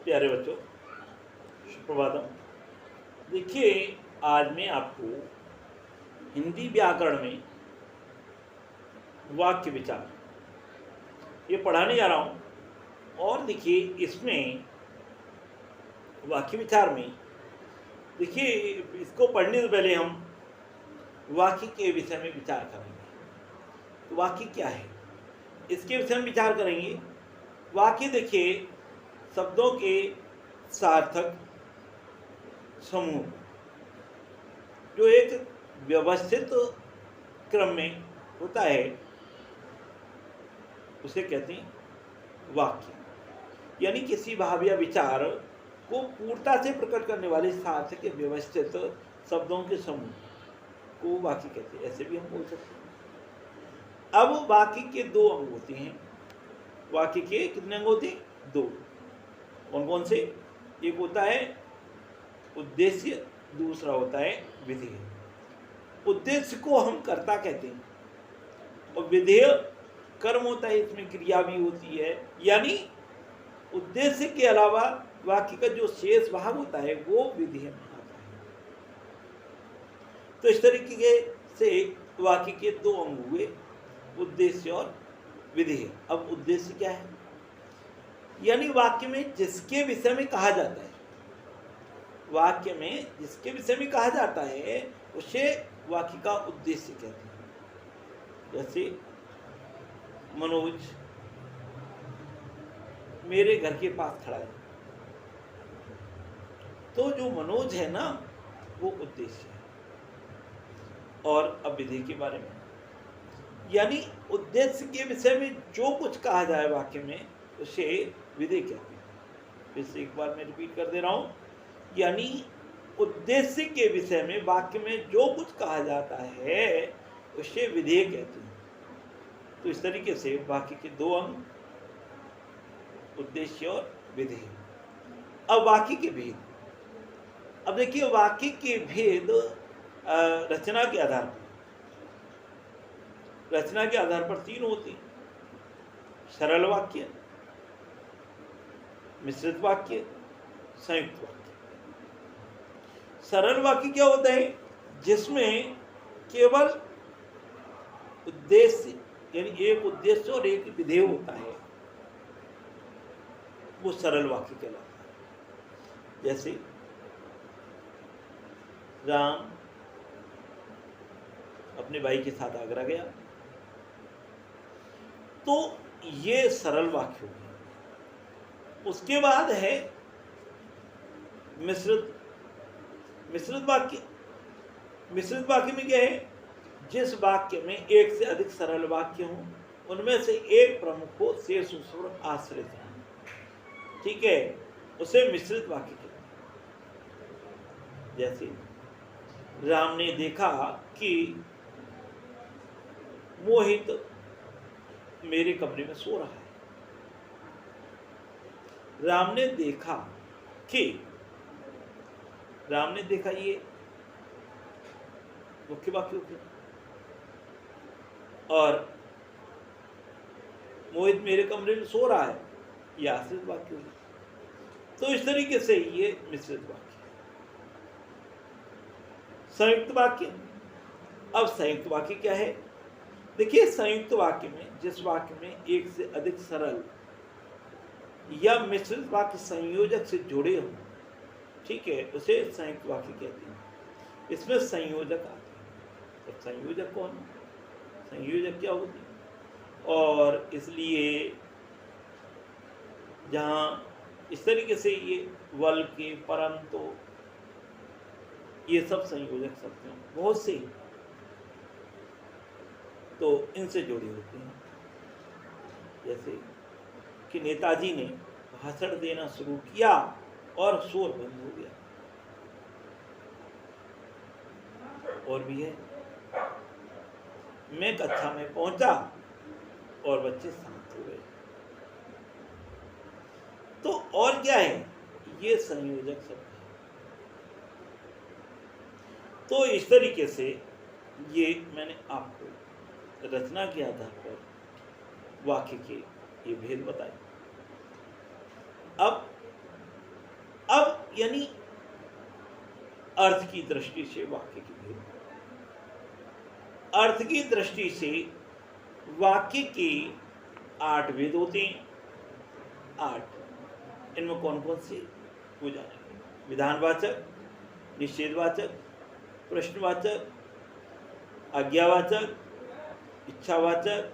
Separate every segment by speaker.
Speaker 1: प्यारे बच्चों, सुप्रभातम। देखिए, आज मैं आपको हिंदी व्याकरण में वाक्य विचार ये पढ़ाने जा रहा हूँ। और देखिए, इसमें वाक्य विचार में देखिए, इसको पढ़ने से पहले हम वाक्य के विषय में विचार करेंगे। तो वाक्य क्या है, इसके विषय में विचार करेंगे। वाक्य देखिए, शब्दों के सार्थक समूह जो एक व्यवस्थित क्रम में होता है उसे कहते हैं वाक्य। यानी किसी भाव या विचार को पूर्णता से प्रकट करने वाले सार्थक या व्यवस्थित शब्दों के समूह को वाक्य कहते हैं। ऐसे भी हम बोल सकते हैं। अब वाक्य के दो अंग होते हैं। वाक्य के कितने अंग होते हैं? दो। कौन कौन से? एक होता है उद्देश्य, दूसरा होता है विधेय। उद्देश्य को हम कर्ता कहते हैं और विधेय कर्म होता है, इसमें क्रिया भी होती है। यानी उद्देश्य के अलावा वाक्य का जो शेष भाग होता है वो विधेय में आता है। तो इस तरीके से वाक्य के दो अंग हुए, उद्देश्य और विधेय। अब उद्देश्य क्या है? यानी वाक्य में जिसके विषय में कहा जाता है, वाक्य में जिसके विषय में कहा जाता है उसे वाक्य का उद्देश्य कहते हैं। जैसे मनोज मेरे घर के पास खड़ा है, तो जो मनोज है ना वो उद्देश्य है। और अब विधेय के बारे में, यानी उद्देश्य के विषय में जो कुछ कहा जाए वाक्य में उसे विधेय कहते हैं। फिर से एक बार मैं रिपीट कर दे रहा हूं, यानी उद्देश्य के विषय में वाक्य में जो कुछ कहा जाता है उसे विधेय कहते हैं। तो इस तरीके से वाक्य के दो अंग, उद्देश्य और विधेय। अब वाक्य के भेद। अब देखिए, वाक्य के भेद रचना के आधार पर तीन होते हैं। सरल वाक्य, मिश्रित वाक्य, संयुक्त वाक्य। सरल वाक्य क्या होता है? जिसमें केवल उद्देश्य, यानी एक उद्देश्य और एक विधेय होता है, वो सरल वाक्य कहलाता है। जैसे राम अपने भाई के साथ आगरा गया, तो ये सरल वाक्य हो गया। उसके बाद है मिश्रित वाक्य। मिश्रित वाक्य में क्या है? जिस वाक्य में एक से अधिक सरल वाक्य हो, उनमें से एक प्रमुख हो, शेष उस पर आश्रित है, ठीक है, उसे मिश्रित वाक्य कहते हैं। जैसे राम ने देखा कि मोहित मेरे कमरे में सो रहा है। राम ने देखा ये मुख्य वाक्य हो गया, और मोहित मेरे कमरे में सो रहा है ये आश्रित वाक्य हो गया। तो इस तरीके से ये मिश्रित वाक्य। संयुक्त वाक्य। अब संयुक्त वाक्य क्या है? देखिए, संयुक्त वाक्य में जिस वाक्य में एक से अधिक सरल या मिश्रित वाक्य संयोजक से जुड़े हों, ठीक है, उसे संयुक्त वाक्य कहते हैं। इसमें संयोजक आते हैं। तो संयोजक कौन है? संयोजक क्या होती है? और इसलिए जहाँ इस तरीके से ये वल के, परंतु, ये सब संयोजक शब्द हैं, बहुत से, तो इनसे जुड़े होते हैं। जैसे कि नेताजी ने भाषण देना शुरू किया और शोर बंद हो गया। और भी है, मैं कक्षा में पहुंचा और बच्चे शांत हो गए। तो और क्या है? ये संयोजक शब्द है। तो इस तरीके से ये मैंने आपको रचना के आधार पर वाक्य के ये भेद बताए। अब यानी अर्थ की दृष्टि से वाक्य की भेद। अर्थ की दृष्टि से वाक्य के 8 भेद होते हैं। 8 इनमें कौन कौन से हो जाएंगे? विधानवाचक, निषेधवाचक, प्रश्नवाचक, आज्ञावाचक, इच्छावाचक,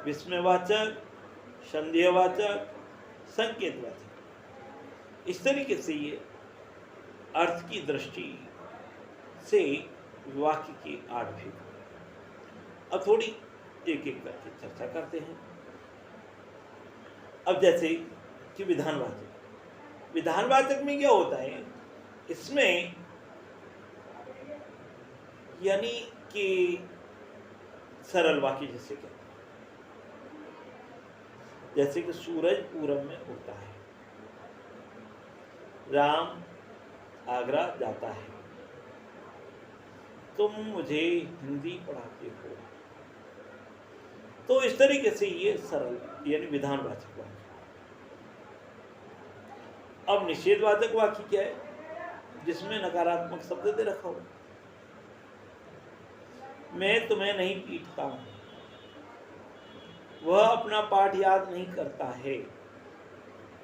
Speaker 1: विस्मयवाचक, संदेहवाचक, संकेतवाचक। इस तरीके से ये अर्थ की दृष्टि से वाक्य के 8 भेद। अब थोड़ी एक एक करके चर्चा करते हैं। अब जैसे कि विधानवाचक, विधानवाचक में क्या होता है? इसमें यानी कि सरल वाक्य जैसे क्या, जैसे कि सूरज पूरब में उगता है, राम आगरा जाता है, तुम मुझे हिंदी पढ़ाते हो। तो इस तरीके से ये सरल यानी विधानवाचक वाक्य। अब निषेधवाचक वाक्य क्या है? जिसमें नकारात्मक शब्द दे रखा हो। मैं तुम्हें नहीं पीटता हूं, वह अपना पाठ याद नहीं करता है।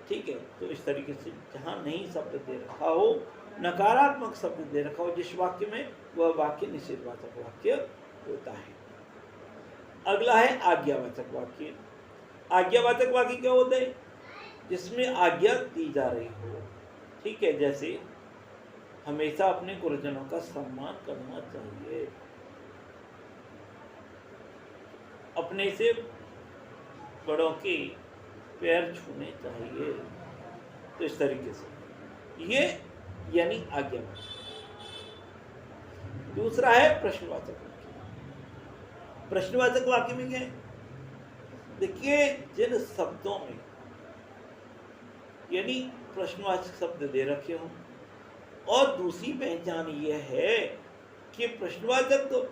Speaker 1: ठीक है, तो इस तरीके से जहां नहीं शब्द दे रखा हो, नकारात्मक शब्द दे रखा हो जिस वाक्य में, वह वाक्य निषेधवाचक वाक्य होता है। अगला है आज्ञावाचक वाक्य। आज्ञावाचक वाक्य क्या होता है? जिसमें आज्ञा दी जा रही हो। ठीक है, जैसे हमेशा अपने गुरुजनों का सम्मान करना चाहिए, अपने से बड़ों के पैर छूने चाहिए। तो इस तरीके से ये यानी आज्ञावाचक। दूसरा है प्रश्नवाचक वाक्य। प्रश्नवाचक वाक्य में क्या है? देखिए, जिन शब्दों में यानी प्रश्नवाचक शब्द दे रखे हो, और दूसरी पहचान यह है कि प्रश्नवाचक तो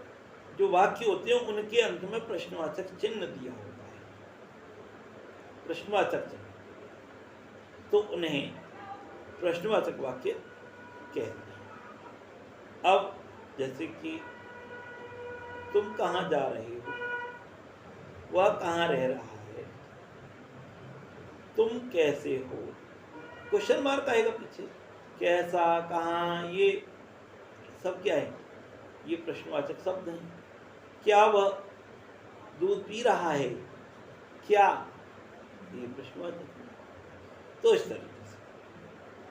Speaker 1: जो वाक्य होते हैं उनके अंत में प्रश्नवाचक चिन्ह दिया होता है। प्रश्नवाचक चिन्ह, तो उन्हें प्रश्नवाचक वाक्य कहते हैं। अब जैसे कि तुम कहाँ जा रहे हो, वह कहाँ रह रहा है, तुम कैसे हो, क्वेश्चन मार्क आएगा पीछे, कैसा, कहाँ, ये सब क्या है? ये प्रश्नवाचक शब्द हैं। क्या वह दूध पी रहा है, क्या, ये प्रश्नवाचक। तो इस तरीके से।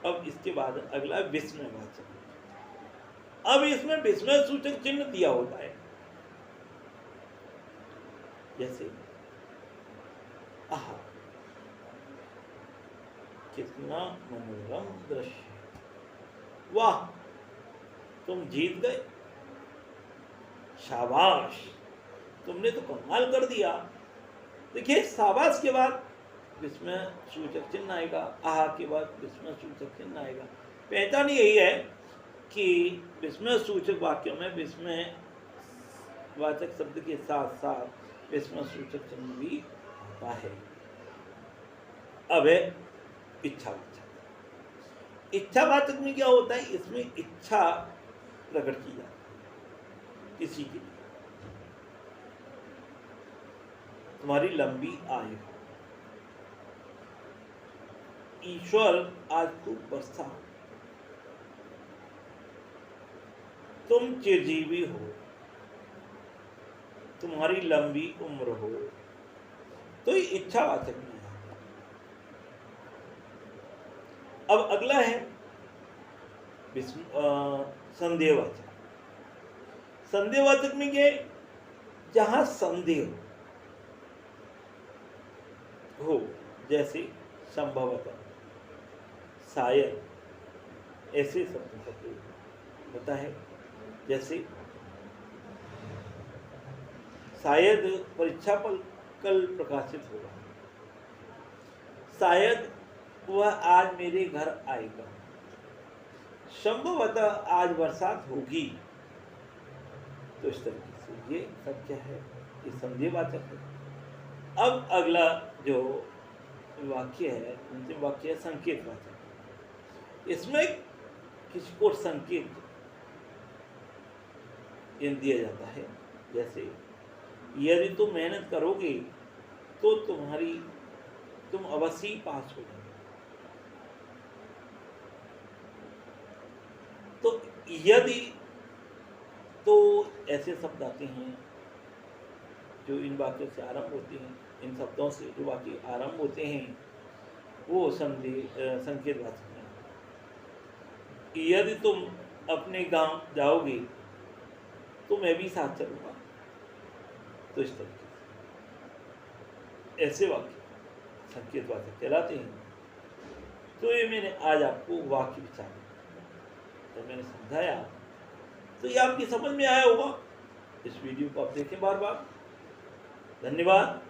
Speaker 1: अब इसके बाद अगला विस्मयवाचक। अब इसमें विस्मय सूचक चिन्ह दिया होता है, जैसे आहा, कितना मनोरम दृश्य, वाह, तुम जीत गए, शाबाश, तुमने तो कमाल कर दिया। देखिए, शाबाश के बाद विस्मय सूचक चिन्ह आएगा, आहा के बाद विस्मय सूचक चिन्ह आएगा। पहचान यही है कि विस्मय सूचक वाक्यों में विस्मय वाचक शब्द के साथ साथ विस्मय सूचक चिन्ह भी आता है। अब है इच्छावाचक। इच्छावाचक में क्या होता है? इसमें इच्छा प्रकट की जाती है किसी की, तुम्हारी लंबी आयु, ईश्वर आज खूब बरसा, तुम चिरजीवी हो, तुम्हारी लंबी उम्र हो। तो ये इच्छावाचक में है। अब अगला है संदेहवाचक। संदेहवाचक में क्या है? जहां संदेह हो, जैसे संभवतः, शायद, ऐसे शब्दों का प्रयोग होता है। जैसे शायद परीक्षा पर कल प्रकाशित होगा, शायद वह आज मेरे घर आएगा, संभवतः आज बरसात होगी। तो इस तरीके से ये सब क्या है? ये संदेहवाचक है। अब अगला जो वाक्य है, अंतिम वाक्य है संकेतवाचक। इसमें किसी को संकेत दिया जाता है, जैसे यदि तुम मेहनत करोगे तो तुम अवश्य ही पास हो जाओगे। तो यदि, तो ऐसे शब्द आते हैं जो इन वाक्यों से आरंभ होते हैं, इन शब्दों से जो वाक्य आरंभ होते हैं वो संकेतवाचक हैं। यदि तुम अपने गांव जाओगे तो मैं भी साथ चलूंगा, तो इस तरीके से ऐसे वाक्य संकेतवाचक कहलाते हैं। तो ये मैंने आज आपको वाक्य विचार जब मैंने समझाया तो ये आपकी समझ में आया होगा। इस वीडियो को आप देखें बार बार। धन्यवाद।